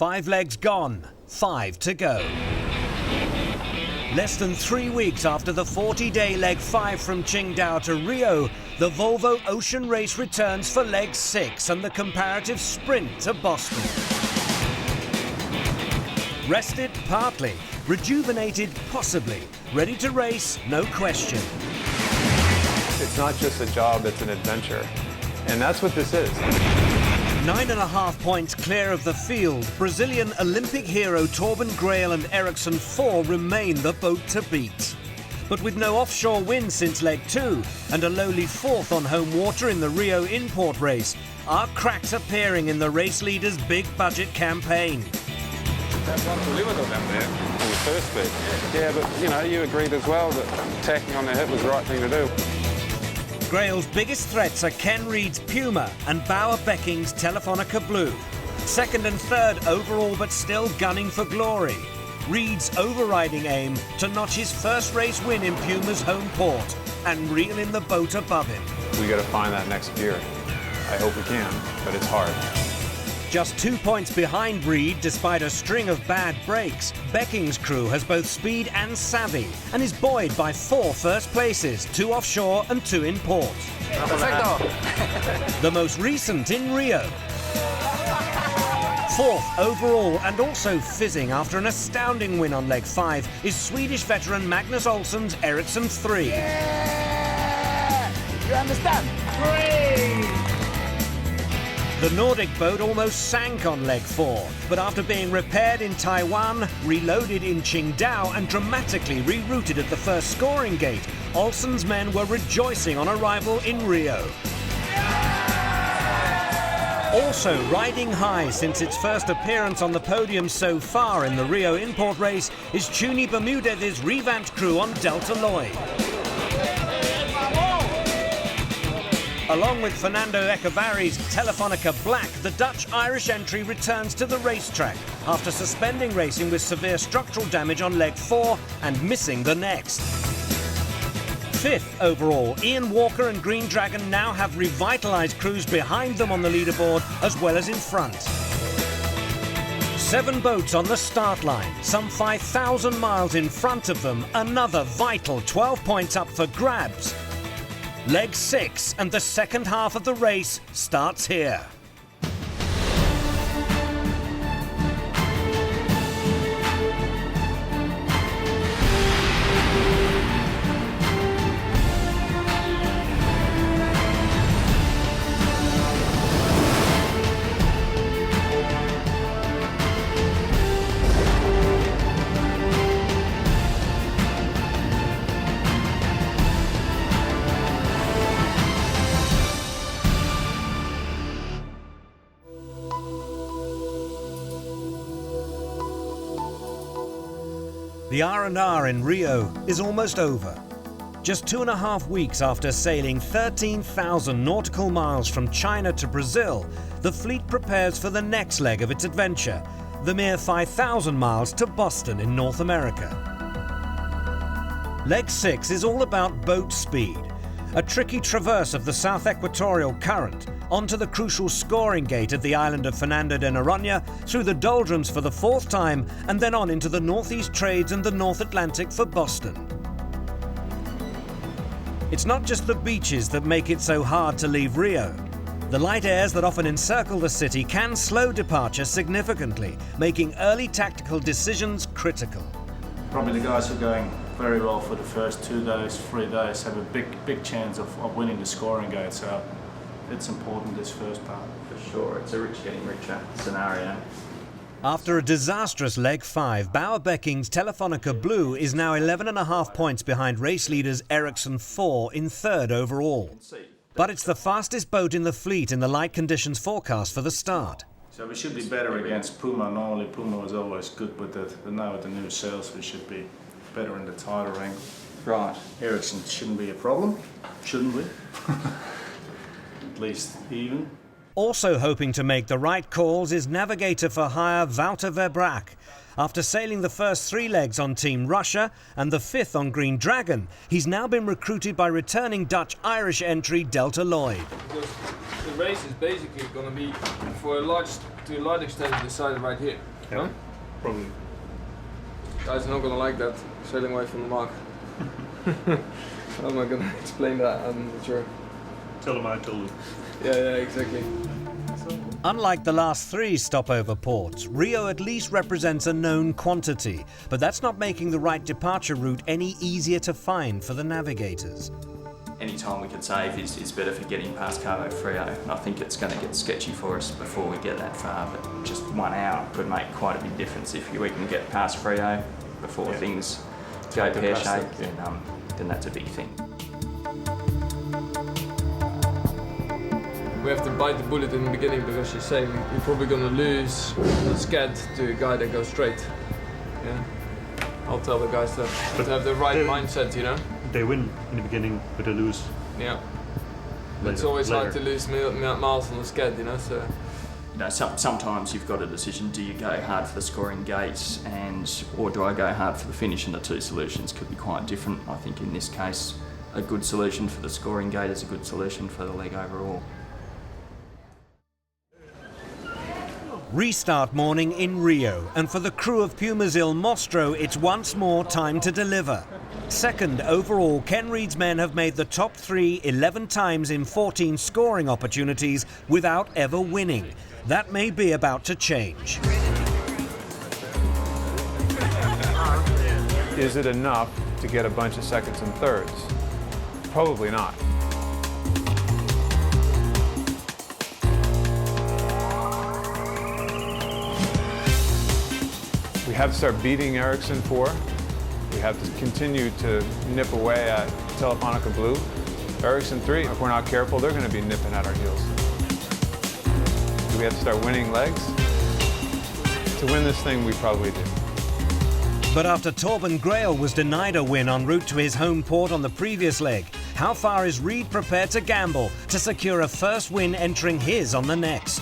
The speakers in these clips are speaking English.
5 legs gone, 5 to go. Less than 3 weeks after the 40-day leg 5 from Qingdao to Rio, the Volvo Ocean Race returns for leg 6 and the comparative sprint to Boston. Rested partly, rejuvenated possibly, ready to race, no question. It's not just a job, it's an adventure. And that's what this is. 9.5 points clear of the field, Brazilian Olympic hero Torben Grael and Ericsson 4 remain the boat to beat. But with no offshore win since leg 2 and a lowly 4th on home water in the Rio import race, are cracks appearing in the race leader's big budget campaign. First bit. Yeah, but you agreed as well that tacking on the hip was the right thing to do. Grail's biggest threats are Ken Reed's Puma and Bauer Becking's Telefonica Blue. Second and third overall, but still gunning for glory. Reed's overriding aim to notch his first race win in Puma's home port and reel in the boat above him. We got to find that next gear. I hope we can, but it's hard. Just 2 points behind Reed despite a string of bad breaks. Becking's crew has both speed and savvy and is buoyed by 4 first places, 2 offshore and 2 in port. The most recent in Rio. 4th overall and also fizzing after an astounding win on leg 5 is Swedish veteran Magnus Olsson's Ericsson 3. Yeah! You understand? 3! The Nordic boat almost sank on leg 4, but after being repaired in Taiwan, reloaded in Qingdao and dramatically rerouted at the first scoring gate, Olsson's men were rejoicing on arrival in Rio. Also riding high since its first appearance on the podium so far in the Rio import race is Tuni Bermudez's revamped crew on Delta Lloyd. Along with Fernando Echevari's Telefonica Black, the Dutch-Irish entry returns to the racetrack after suspending racing with severe structural damage on leg 4 and missing the next. 5th overall, Ian Walker and Green Dragon now have revitalised crews behind them on the leaderboard as well as in front. 7 boats on the start line, some 5,000 miles in front of them, another vital 12 points up for grabs. Leg 6 and the second half of the race starts here. The R&R in Rio is almost over. Just 2.5 weeks after sailing 13,000 nautical miles from China to Brazil, the fleet prepares for the next leg of its adventure, the mere 5,000 miles to Boston in North America. Leg 6 is all about boat speed, a tricky traverse of the South Equatorial Current, onto the crucial scoring gate at the island of Fernando de Noronha, through the doldrums for the 4th time, and then on into the Northeast Trades and the North Atlantic for Boston. It's not just the beaches that make it so hard to leave Rio. The light airs that often encircle the city can slow departure significantly, making early tactical decisions critical. Probably the guys who are going very well for the first 2 days, 3 days have a big chance of winning the scoring gate. So it's important, this first part. For sure, it's a rich getting richer scenario. After a disastrous leg 5, Bauer Becking's Telefonica Blue is now 11.5 points behind race leaders Ericsson 4 in 3rd overall. But it's the fastest boat in the fleet in the light conditions forecast for the start. So we should be better against Puma. Normally Puma was always good with it, but now with the new sails we should be better in the tighter angle. Right. Ericsson shouldn't be a problem, shouldn't we? At least even. Also hoping to make the right calls is navigator for hire Wouter Verbraak. After sailing the first 3 legs on Team Russia and the 5th on Green Dragon, he's now been recruited by returning Dutch-Irish entry Delta Lloyd. race is basically going to be, to a large extent, decided right here. Yeah, probably. Guys are not going to like that, sailing away from the mark. How am I going to explain that? I'm not sure. Tell them I told you. Yeah, exactly. Unlike the last 3 stopover ports, Rio at least represents a known quantity, but that's not making the right departure route any easier to find for the navigators. Any time we can save is better for getting past Cabo Frio, and I think it's going to get sketchy for us before we get that far, but just 1 hour could make quite a big difference. If we can get past Frio before things go pear-shaped, then that's a big thing. We have to bite the bullet in the beginning because she's saying you're probably going to lose the scad to a guy that goes straight. Yeah, I'll tell the guys to have the right mindset, you know. They win in the beginning, but they lose. Yeah, it's always hard to lose miles on the scad, you know. So, you know, sometimes you've got a decision: do you go hard for the scoring gate, or do I go hard for the finish? And the 2 solutions could be quite different. I think in this case, a good solution for the scoring gate is a good solution for the leg overall. Restart morning in Rio, and for the crew of Puma's Il Mostro, it's once more time to deliver. Second overall, Ken Reed's men have made the top 3 11 times in 14 scoring opportunities without ever winning. That may be about to change. Is it enough to get a bunch of seconds and thirds? Probably not. We have to start beating Ericsson 4. We have to continue to nip away at Telefonica Blue. Ericsson 3, if we're not careful, they're going to be nipping at our heels. We have to start winning legs. To win this thing, we probably do. But after Torben Grael was denied a win en route to his home port on the previous leg, how far is Reed prepared to gamble to secure a first win entering his on the next?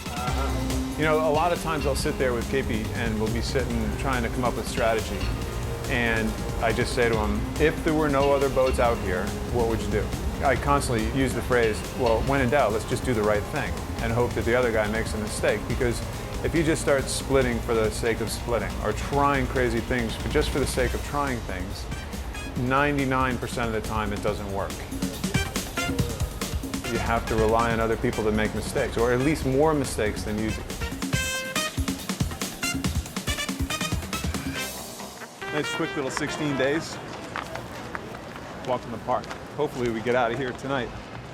You know, a lot of times I'll sit there with KP and we'll be sitting trying to come up with strategy. And I just say to him, if there were no other boats out here, what would you do? I constantly use the phrase, well, when in doubt, let's just do the right thing and hope that the other guy makes a mistake. Because if you just start splitting for the sake of splitting or trying crazy things just for the sake of trying things, 99% of the time it doesn't work. You have to rely on other people to make mistakes, or at least more mistakes than you do. Nice quick little 16 days. Walk in the park. Hopefully we get out of here tonight.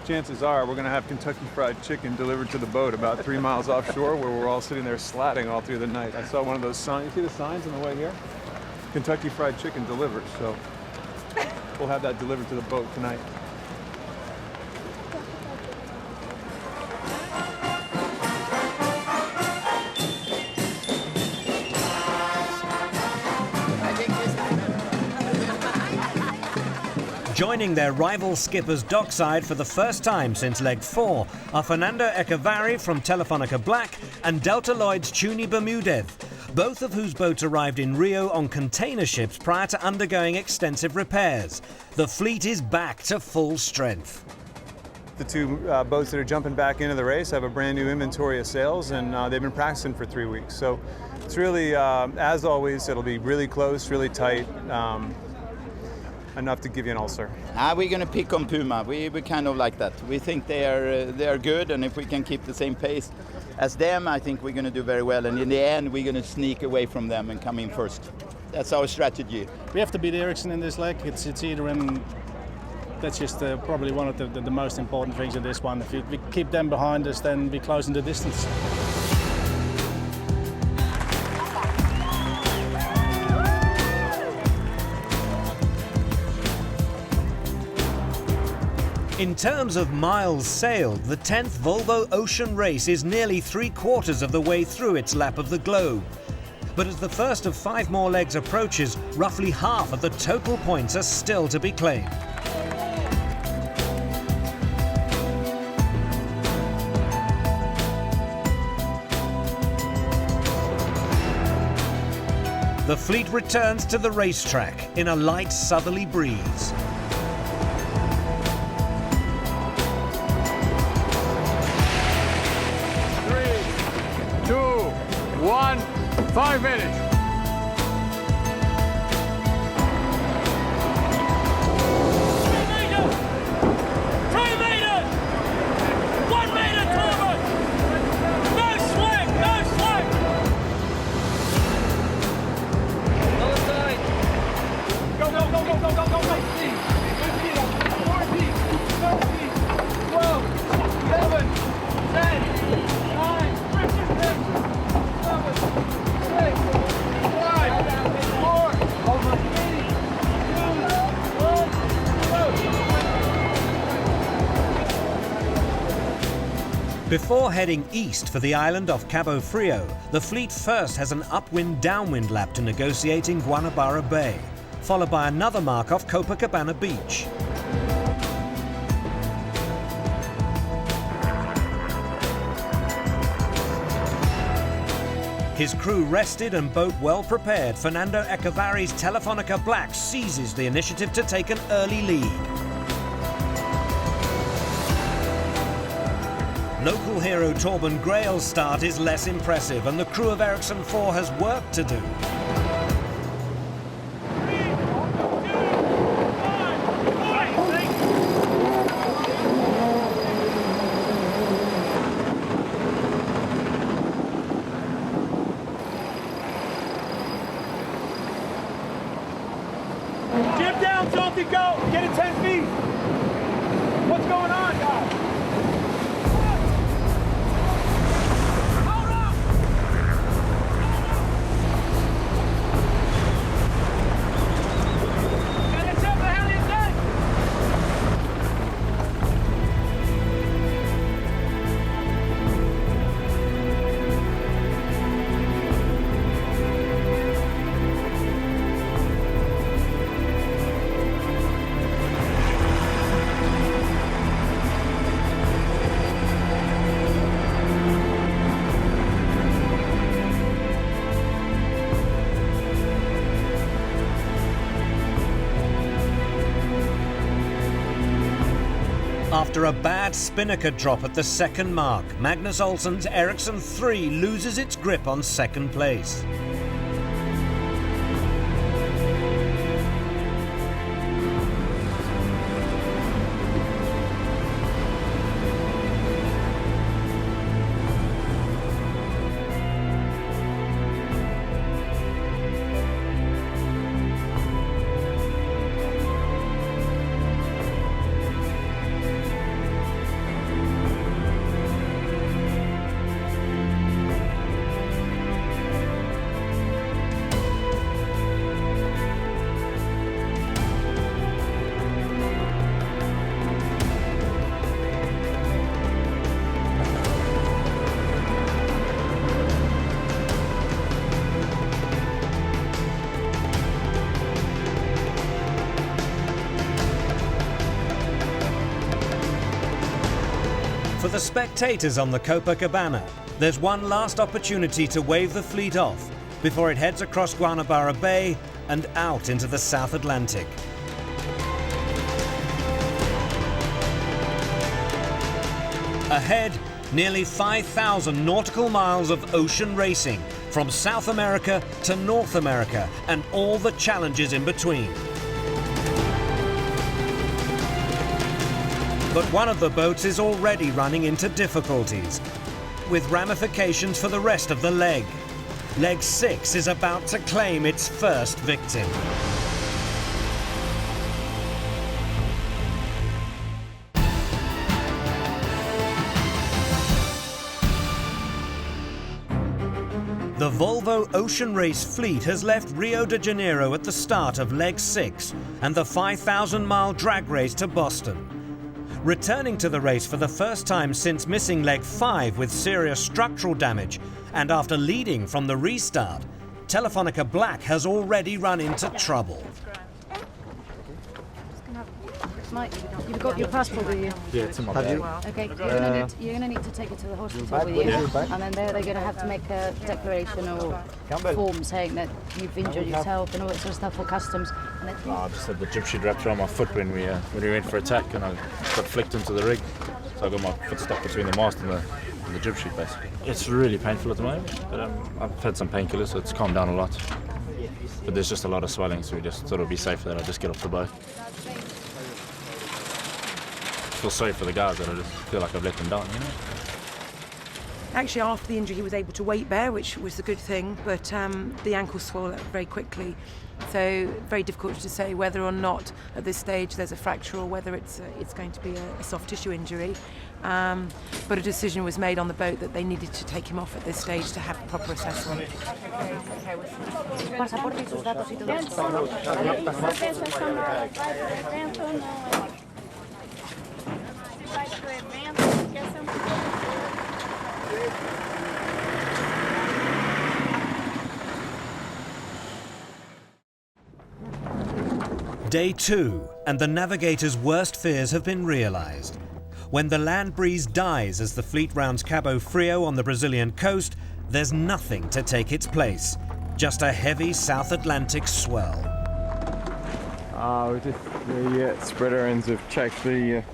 Chances are we're going to have Kentucky Fried Chicken delivered to the boat about 3 miles offshore, where we're all sitting there slatting all through the night. I saw one of those signs. You see the signs on the way here? Kentucky Fried Chicken delivered. So we'll have that delivered to the boat tonight. Joining their rival skippers dockside for the first time since leg 4 are Fernando Echevarri from Telefonica Black and Delta Lloyd's Tuni Bermudez, both of whose boats arrived in Rio on container ships prior to undergoing extensive repairs. The fleet is back to full strength. The 2 boats that are jumping back into the race have a brand new inventory of sails, and they've been practicing for 3 weeks. So it's really, as always, it'll be really close, really tight. Enough to give you an ulcer. We're going to pick on Puma. We kind of like that. We think they are good, and if we can keep the same pace as them, I think we're going to do very well. And in the end, we're going to sneak away from them and come in first. That's our strategy. We have to beat Ericsson in this leg. It's either in. That's just probably one of the most important things in this one. If we keep them behind us, then we close in the distance. In terms of miles sailed, the 10th Volvo Ocean Race is nearly 3/4 of the way through its lap of the globe. But as the first of 5 more legs approaches, roughly half of the total points are still to be claimed. The fleet returns to the racetrack in a light southerly breeze. 5 minutes. Before heading east for the island off Cabo Frio, the fleet first has an upwind-downwind lap to negotiate in Guanabara Bay, followed by another mark off Copacabana Beach. His crew rested and boat well prepared, Fernando Echevari's Telefonica Black seizes the initiative to take an early lead. Local hero Torben Grael's start is less impressive, and the crew of Ericsson 4 has work to do. Jib down, Salty, go! Get it 10 feet! What's going on, guys? After a bad spinnaker drop at the second mark, Magnus Olsen's Ericsson 3 loses its grip on second place. For the spectators on the Copacabana, there's one last opportunity to wave the fleet off before it heads across Guanabara Bay and out into the South Atlantic. Ahead, nearly 5,000 nautical miles of ocean racing from South America to North America and all the challenges in between. But one of the boats is already running into difficulties, with ramifications for the rest of the leg. Leg 6 is about to claim its first victim. The Volvo Ocean Race fleet has left Rio de Janeiro at the start of Leg 6 and the 5,000-mile drag race to Boston. Returning to the race for the first time since missing Leg 5 with serious structural damage, and after leading from the restart, Telefonica Black has already run into trouble. Mike, you've got your passport with you? Yeah, it's in my bag. Okay, you're going to need to take it to the hospital with you, and then they're going to have to make a declaration or form saying that you've injured yourself and all that sort of stuff for customs. And then I just had the jib sheet wrapped around my foot when we went for attack, and I got flicked into the rig. So I got my foot stuck between the mast the drip sheet basically. It's really painful at the moment, but I've had some painkillers, so it's calmed down a lot. But there's just a lot of swelling, so we just thought it would be safer that I just get off the boat. I feel sorry for the guys that I just feel like I've let them down, you know? Actually, after the injury, he was able to weight bear, which was a good thing, but the ankle swelled up very quickly. So very difficult to say whether or not at this stage there's a fracture or whether it's going to be a soft tissue injury. But a decision was made on the boat that they needed to take him off at this stage to have a proper assessment. Day 2, and the navigator's worst fears have been realised. When the land breeze dies as the fleet rounds Cabo Frio on the Brazilian coast, there's nothing to take its place. Just a heavy South Atlantic swell. The spreader ends have checked the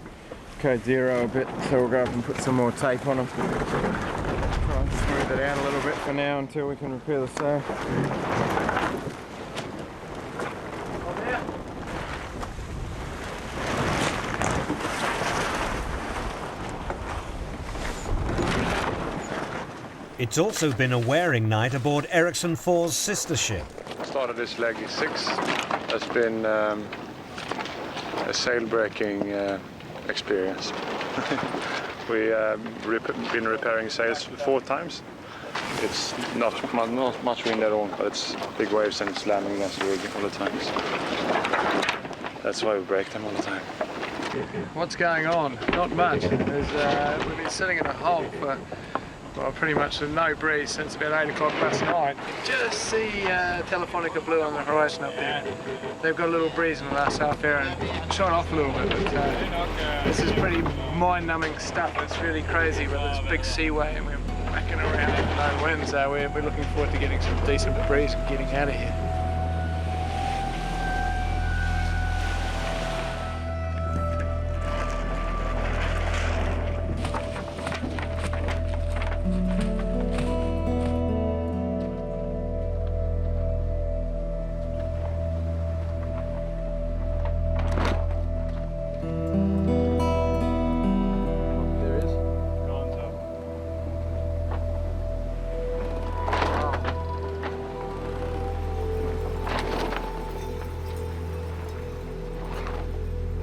code 0 a bit, so we'll go up and put some more tape on them. Try and smooth it out a little bit for now until we can repair the sail. It's also been a wearing night aboard Ericsson 4's sister ship. Started this leg 6. It's been a sail-breaking experience. We've been repairing sails 4 times. It's not much wind at all, but it's big waves and it's slamming against the rig all the time. So that's why we break them all the time. What's going on? Not much. We've been sitting in a hole for pretty much no breeze since about 8 o'clock last night. Just see Telefonica Blue on the horizon up there. They've got a little breeze in the last half hour and shot off a little bit, but this is pretty mind-numbing stuff. It's really crazy with this big seaway and we're whacking around in no wind, so we're looking forward to getting some decent breeze and getting out of here.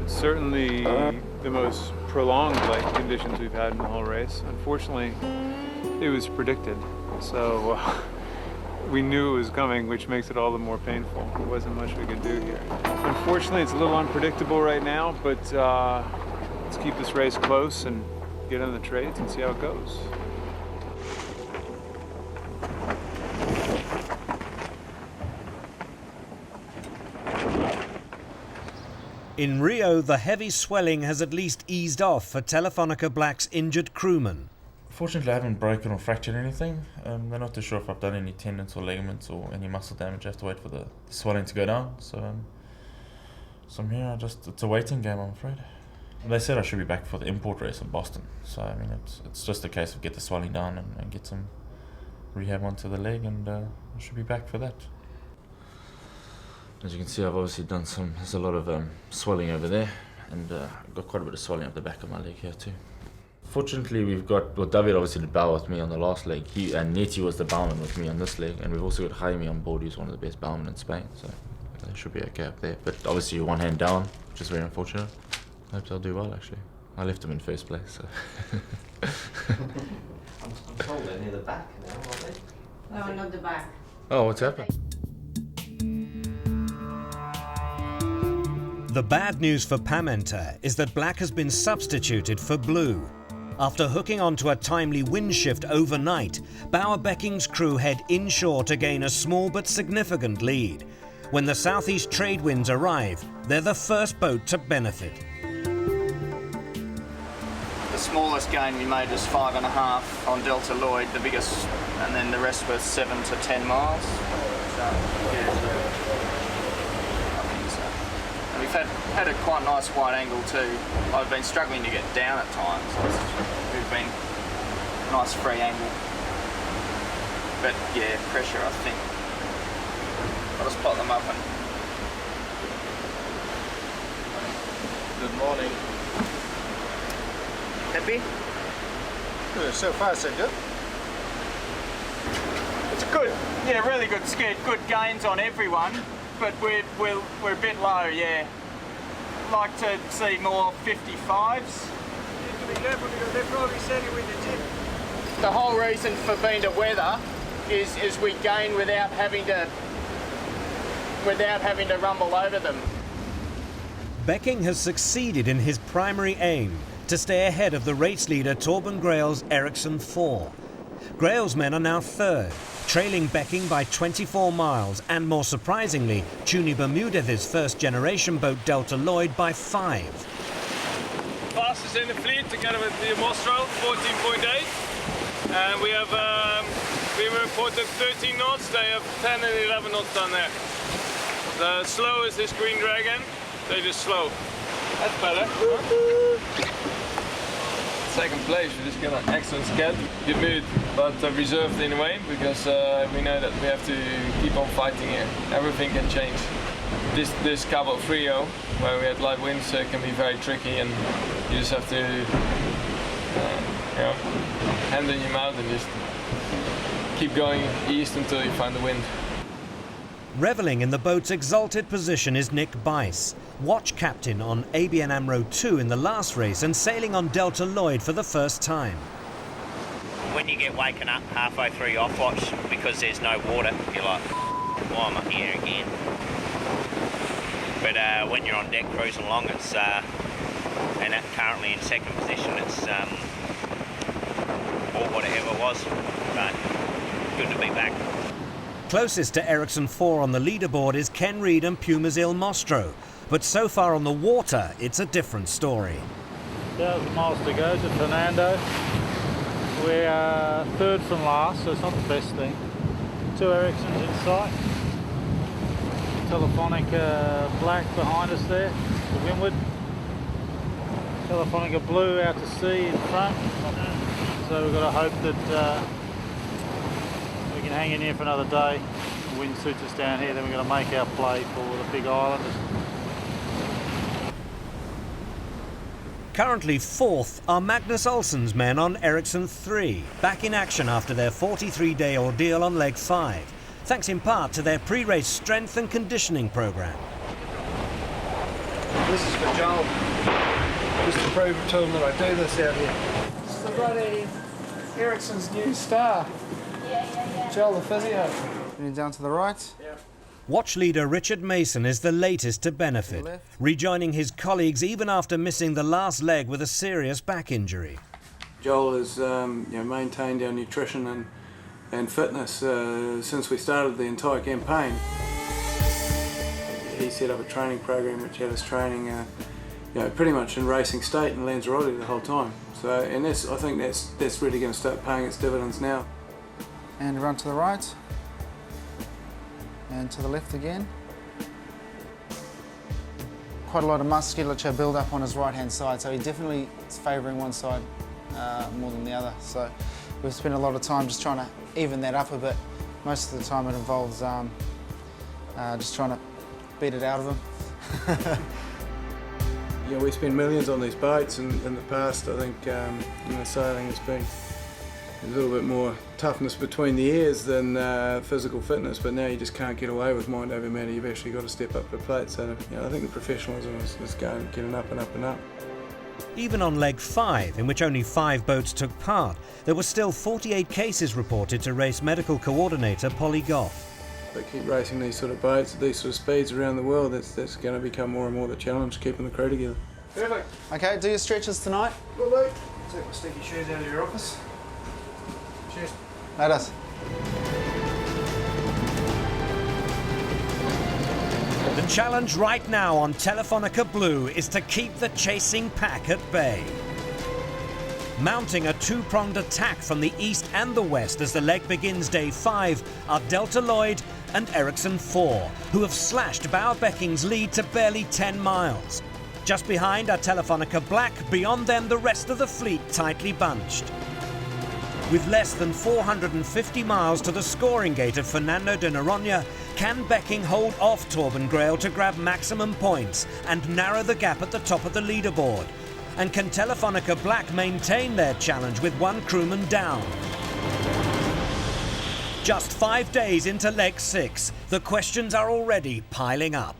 Certainly the most prolonged conditions we've had in the whole race. Unfortunately, it was predicted, so we knew it was coming, which makes it all the more painful. There wasn't much we could do here. Unfortunately, it's a little unpredictable right now, but let's keep this race close and get on the trades and see how it goes. In Rio, the heavy swelling has at least eased off for Telefonica Black's injured crewman. Fortunately, I haven't broken or fractured anything. They're not too sure if I've done any tendons or ligaments or any muscle damage. I have to wait for the swelling to go down. So I'm here. It's a waiting game, I'm afraid. They said I should be back for the import race in Boston. So I mean, it's just a case of get the swelling down and get some rehab onto the leg, and I should be back for that. As you can see, I've obviously done there's a lot of swelling over there, and I've got quite a bit of swelling up the back of my leg here too. Fortunately, David obviously did bow with me on the last leg, and Neti was the bowman with me on this leg, and we've also got Jaime on board, who's one of the best bowmen in Spain, so they should be okay up there. But obviously one hand down, which is very unfortunate. I hope they'll do well actually. I left them in first place, so. I'm told they're near the back now, aren't they? No, not the back. Oh, what's happened? The bad news for Pamenta is that Black has been substituted for Blue. After hooking onto a timely wind shift overnight, Bauer Becking's crew head inshore to gain a small but significant lead. When the southeast trade winds arrive, they're the first boat to benefit. The smallest gain we made was 5.5 on Delta Lloyd, the biggest, and then the rest was 7 to 10 miles. We've had a quite nice wide angle too. I've been struggling to get down at times. We've been nice free angle. But yeah, pressure I think. I'll just plot them up and... Good morning. Happy? Good, so far so good. It's good, yeah, really good skid, good gains on everyone, but we're a bit low, yeah. Like to see more 55s. They're probably setting with the tip. The whole reason for being to weather is we gain without having to rumble over them. Becking has succeeded in his primary aim, to stay ahead of the race leader Torben Grael's Ericsson 4. Grael's men are now third, trailing Becking by 24 miles and, more surprisingly, Tuni Bermudez's first-generation boat Delta Lloyd by 5. Fastest in the fleet together with the Mostral, 14.8. And we have, we were reported 13 knots, they have 10 and 11 knots down there. The slowest is Green Dragon, they just slow. That's better. Second place, we just got an excellent sked. Debut, but reserved in a way, because we know that we have to keep on fighting here. Everything can change. This Cabo Frio, where we had light winds, can be very tricky, and you just have to hand in your mouth and just keep going east until you find the wind. Revelling in the boat's exalted position is Nick Bice, watch captain on ABN AMRO 2 in the last race and sailing on Delta Lloyd for the first time. When you get waken up halfway through your off watch because there's no water, you're like, why am I here again? But when you're on deck cruising along, it's and currently in second position, it's or whatever it was, but good to be back. Closest to Ericsson 4 on the leaderboard is Ken Reid and Puma's Il Mostro, but so far on the water, it's a different story. 1,000 miles to go to Fernando. We're third from last, so it's not the best thing. 2 Ericssons in sight. Telefonica Black behind us there, to windward. Telefonica Blue out to sea in front. So we've got to hope that we can hang in here for another day. The wind suits us down here, then we're going to make our play for the big islanders. Currently fourth are Magnus Olsen's men on Ericsson 3, back in action after their 43-day ordeal on leg 5, thanks in part to their pre-race strength and conditioning program. This is for Joel, just to prove to him that I do this out here. It's the bloody Ericsson's new star. Joel the physio. Moving down to the right. Watch leader Richard Mason is the latest to benefit, rejoining his colleagues even after missing the last leg with a serious back injury. Joel has maintained our nutrition and fitness since we started the entire campaign. He set up a training program which had us training pretty much in racing state in Lanzarote the whole time. So, and I think that's really going to start paying its dividends now. And run to the right. And to the left again. Quite a lot of musculature build up on his right hand side, so he definitely is favouring one side more than the other. So we've spent a lot of time just trying to even that up a bit. Most of the time it involves just trying to beat it out of him. We spend millions on these boats, and in the past I think sailing has been a little bit more toughness between the ears than physical fitness, but now you just can't get away with mind over matter. You've actually got to step up to the plate. So I think the professionalism is getting up and up and up. Even on leg 5, in which only 5 boats took part, there were still 48 cases reported to race medical coordinator Polly Goff. They keep racing these sort of boats at these sort of speeds around the world. That's going to become more and more the challenge, keeping the crew together. Perfect. Okay, do your stretches tonight. Will do. Take my sticky shoes out of your office. Cheers. Later. The challenge right now on Telefonica Blue is to keep the chasing pack at bay. Mounting a two-pronged attack from the east and the west as the leg begins day 5 are Delta Lloyd and Ericsson 4, who have slashed Bauer Becking's lead to barely 10 miles. Just behind are Telefonica Black, beyond them the rest of the fleet tightly bunched. With less than 450 miles to the scoring gate of Fernando de Noronha, can Becking hold off Torben Grail to grab maximum points and narrow the gap at the top of the leaderboard? And can Telefonica Black maintain their challenge with one crewman down? Just 5 days into leg 6, the questions are already piling up.